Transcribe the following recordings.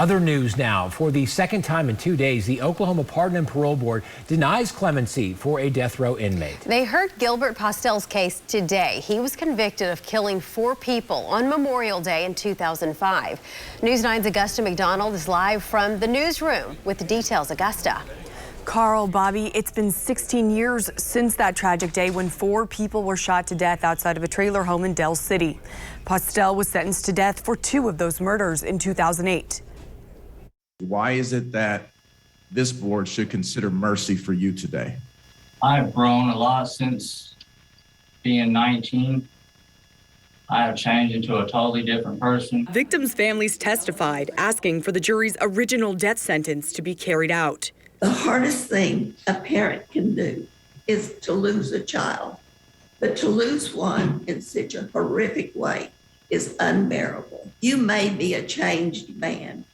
Other news now. For the second time in 2 days, the Oklahoma Pardon and Parole Board denies clemency for a death row inmate. They heard Gilbert Postelle's case today. He was convicted of killing 4 people on Memorial Day in 2005. News 9's Augusta McDonald is live from the newsroom with the details. Augusta. Carl, Bobby, it's been 16 years since that tragic day when 4 people were shot to death outside of a trailer home in Del City. Postelle was sentenced to death for 2 of those murders in 2008. Why is it that this board should consider mercy for you today? I've grown a lot since being 19. I have changed into a totally different person. Victims' families testified, asking for the jury's original death sentence to be carried out. The hardest thing a parent can do is to lose a child, but to lose one in such a horrific way is unbearable. You may be a changed man,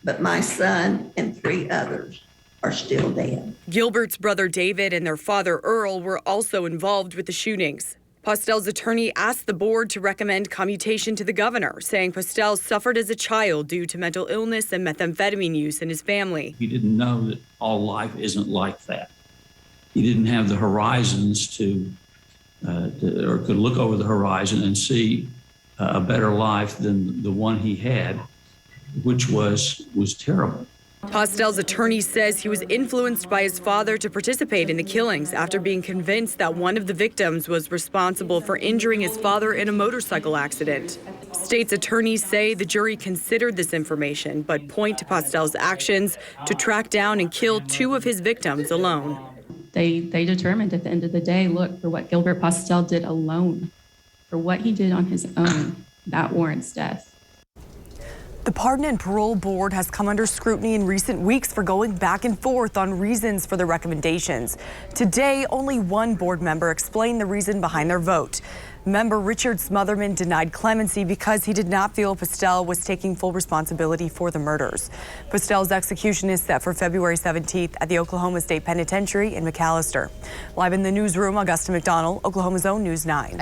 but my son and 3 others are still dead. Gilbert's brother David and their father Earl were also involved with the shootings. Postelle's attorney asked the board to recommend commutation to the governor, saying Postelle suffered as a child due to mental illness and methamphetamine use in his family. He didn't know that all life isn't like that. He didn't have the horizons or could look over the horizon and see a better life than the one he had, which was terrible. Postelle's attorney says he was influenced by his father to participate in the killings after being convinced that one of the victims was responsible for injuring his father in a motorcycle accident. State's attorneys say the jury considered this information, but point to Postelle's actions to track down and kill 2 of his victims alone. They determined at the end of the day, look, for what Gilbert Postelle did alone, for what he did on his own, that warrants death. The Pardon and Parole Board has come under scrutiny in recent weeks for going back and forth on reasons for the recommendations. Today, only one board member explained the reason behind their vote. Member Richard Smotherman denied clemency because he did not feel Postelle was taking full responsibility for the murders. Postelle's execution is set for February 17th at the Oklahoma State Penitentiary in McAlester. Live in the newsroom, Augusta McDonald, Oklahoma's own News 9.